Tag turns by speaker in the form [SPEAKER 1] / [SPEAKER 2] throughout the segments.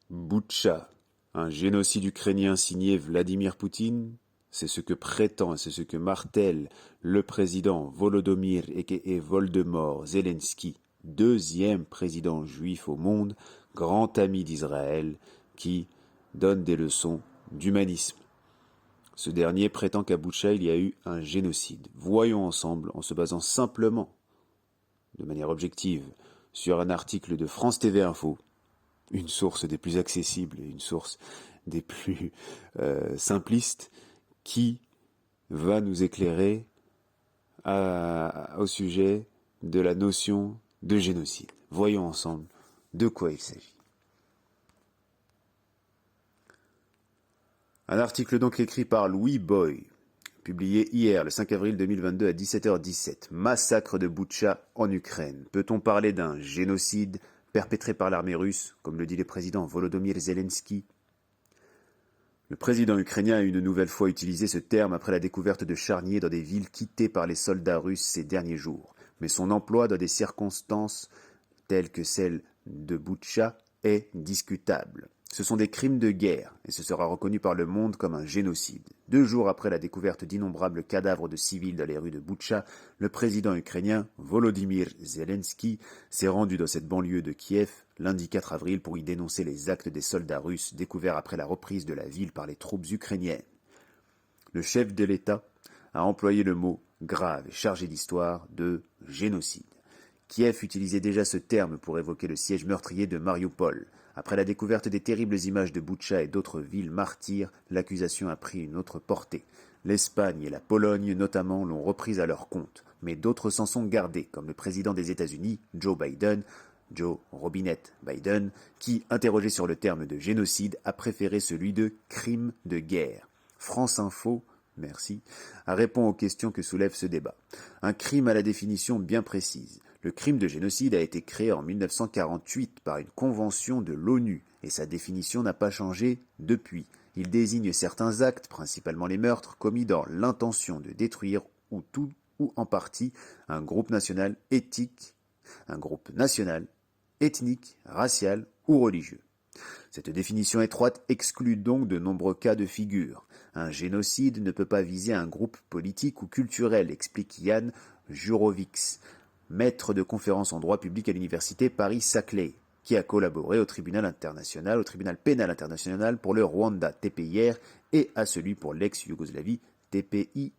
[SPEAKER 1] Boutcha, un génocide ukrainien signé Vladimir Poutine, c'est ce que prétend et c'est ce que martèle le président Volodymyr aka Voldemort Zelensky, deuxième président juif au monde, grand ami d'Israël, qui donne des leçons d'humanisme. Ce dernier prétend qu'à Boutcha il y a eu un génocide. Voyons ensemble, en se basant simplement, de manière objective, sur un article de France TV Info, une source des plus accessibles et une source des plus simplistes, qui va nous éclairer au sujet de la notion de génocide. Voyons ensemble de quoi il s'agit. Un article donc écrit par Louis Boy, publié hier, le 5 avril 2022 à 17h17. Massacre de Boutcha en Ukraine. Peut-on parler d'un génocide perpétré par l'armée russe, comme le dit le président Volodymyr Zelensky? Le président ukrainien a une nouvelle fois utilisé ce terme après la découverte de charniers dans des villes quittées par les soldats russes ces derniers jours. Mais son emploi dans des circonstances telles que celle de Boutcha est discutable. Ce sont des crimes de guerre, et ce sera reconnu par le monde comme un génocide. 2 jours après la découverte d'innombrables cadavres de civils dans les rues de Boutcha, le président ukrainien Volodymyr Zelensky s'est rendu dans cette banlieue de Kiev lundi 4 avril pour y dénoncer les actes des soldats russes découverts après la reprise de la ville par les troupes ukrainiennes. Le chef de l'État a employé le mot grave et chargé d'histoire de génocide. Kiev utilisait déjà ce terme pour évoquer le siège meurtrier de Mariupol. Après la découverte des terribles images de Boutcha et d'autres villes martyrs, l'accusation a pris une autre portée. L'Espagne et la Pologne notamment l'ont reprise à leur compte, mais d'autres s'en sont gardés, comme le président des États-Unis, Joe Robinette Biden, qui, interrogé sur le terme de génocide, a préféré celui de crime de guerre. France Info, merci, répond aux questions que soulève ce débat. Un crime à la définition bien précise. Le crime de génocide a été créé en 1948 par une convention de l'ONU et sa définition n'a pas changé depuis. Il désigne certains actes, principalement les meurtres, commis dans l'intention de détruire ou tout ou en partie un groupe national ethnique, racial ou religieux. Cette définition étroite exclut donc de nombreux cas de figure. Un génocide ne peut pas viser un groupe politique ou culturel, explique Jan Jurovics, maître de conférences en droit public à l'université Paris-Saclay, qui a collaboré au tribunal pénal international pour le Rwanda, TPIR, et à celui pour l'ex-Yougoslavie, TPIY.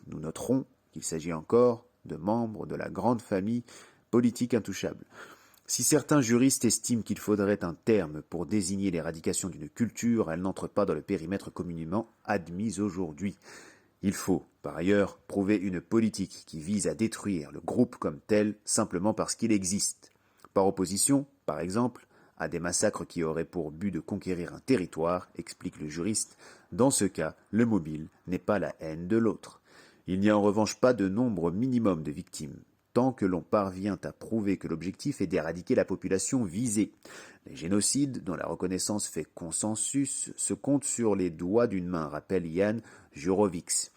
[SPEAKER 1] Nous noterons qu'il s'agit encore de membres de la grande famille politique intouchable. Si certains juristes estiment qu'il faudrait un terme pour désigner l'éradication d'une culture, elle n'entre pas dans le périmètre communément admis aujourd'hui. Il faut, par ailleurs, prouver une politique qui vise à détruire le groupe comme tel simplement parce qu'il existe. Par opposition, par exemple, à des massacres qui auraient pour but de conquérir un territoire, explique le juriste, dans ce cas, le mobile n'est pas la haine de l'autre. Il n'y a en revanche pas de nombre minimum de victimes, tant que l'on parvient à prouver que l'objectif est d'éradiquer la population visée. Les génocides, dont la reconnaissance fait consensus, se comptent sur les doigts d'une main, rappelle Jan Jurovics.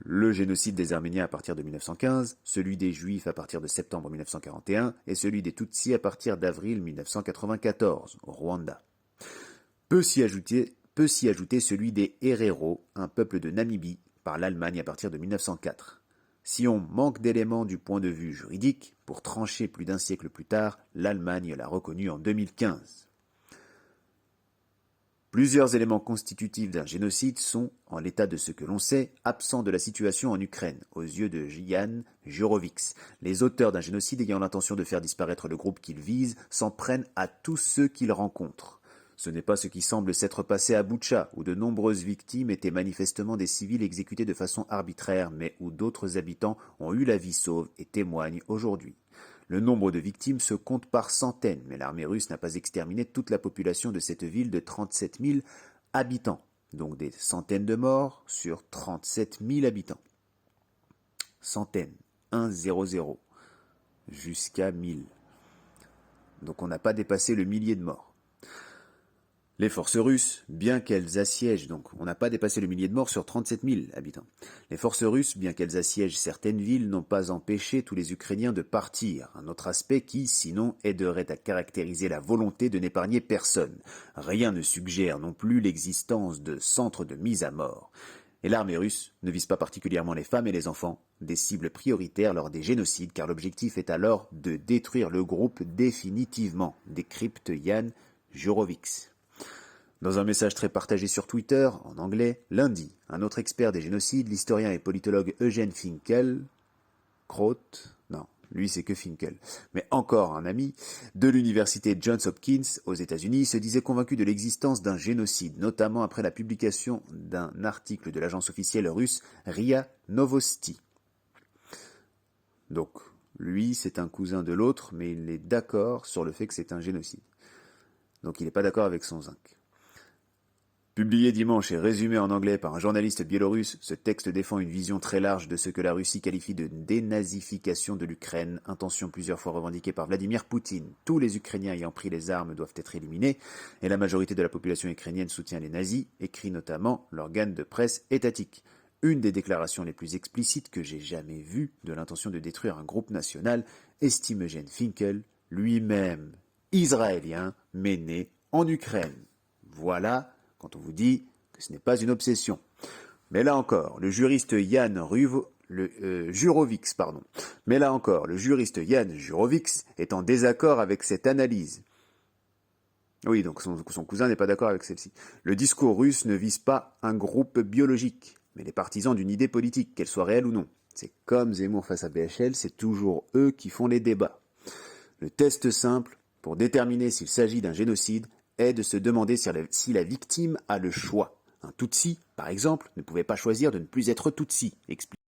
[SPEAKER 1] Le génocide des Arméniens à partir de 1915, celui des Juifs à partir de septembre 1941 et celui des Tutsis à partir d'avril 1994, au Rwanda. Peut s'y ajouter celui des Herero, un peuple de Namibie, par l'Allemagne à partir de 1904. Si on manque d'éléments du point de vue juridique, pour trancher plus d'un siècle plus tard, l'Allemagne l'a reconnu en 2015. Plusieurs éléments constitutifs d'un génocide sont, en l'état de ce que l'on sait, absents de la situation en Ukraine, aux yeux de Jan Jurovics. Les auteurs d'un génocide ayant l'intention de faire disparaître le groupe qu'ils visent s'en prennent à tous ceux qu'ils rencontrent. Ce n'est pas ce qui semble s'être passé à Boutcha, où de nombreuses victimes étaient manifestement des civils exécutés de façon arbitraire, mais où d'autres habitants ont eu la vie sauve et témoignent aujourd'hui. Le nombre de victimes se compte par centaines, mais l'armée russe n'a pas exterminé toute la population de cette ville de 37 000 habitants, donc des centaines de morts sur 37 000 habitants. Centaines, 100, jusqu'à 1000. Donc on n'a pas dépassé le millier de morts. Les forces russes, bien qu'elles assiègent, donc on n'a pas dépassé le millier de morts sur 37 000 habitants. Les forces russes, bien qu'elles assiègent certaines villes, n'ont pas empêché tous les Ukrainiens de partir. Un autre aspect qui, sinon, aiderait à caractériser la volonté de n'épargner personne. Rien ne suggère non plus l'existence de centres de mise à mort. Et l'armée russe ne vise pas particulièrement les femmes et les enfants, des cibles prioritaires lors des génocides, car l'objectif est alors de détruire le groupe définitivement, décrypte Yann Jurovics. Dans un message très partagé sur Twitter, en anglais, lundi, un autre expert des génocides, l'historien et politologue Eugene Finkel, lui c'est que Finkel, mais encore un ami, de l'université Johns Hopkins aux États-Unis, se disait convaincu de l'existence d'un génocide, notamment après la publication d'un article de l'agence officielle russe RIA Novosti. Donc, lui, c'est un cousin de l'autre, mais il est d'accord sur le fait que c'est un génocide. Donc il n'est pas d'accord avec son zinc. Publié dimanche et résumé en anglais par un journaliste biélorusse, ce texte défend une vision très large de ce que la Russie qualifie de dénazification de l'Ukraine, intention plusieurs fois revendiquée par Vladimir Poutine. Tous les Ukrainiens ayant pris les armes doivent être éliminés, et la majorité de la population ukrainienne soutient les nazis, écrit notamment l'organe de presse étatique. Une des déclarations les plus explicites que j'ai jamais vues de l'intention de détruire un groupe national, estime Eugene Finkel, lui-même israélien, mais né en Ukraine. Voilà quand on vous dit que ce n'est pas une obsession. Mais là encore, le juriste Yann Jurovics est en désaccord avec cette analyse. Oui, donc son cousin n'est pas d'accord avec celle-ci. Le discours russe ne vise pas un groupe biologique, mais les partisans d'une idée politique, qu'elle soit réelle ou non. C'est comme Zemmour face à BHL, c'est toujours eux qui font les débats. Le test simple, pour déterminer s'il s'agit d'un génocide, est de se demander si la victime a le choix. Un Tutsi, par exemple, ne pouvait pas choisir de ne plus être Tutsi, explique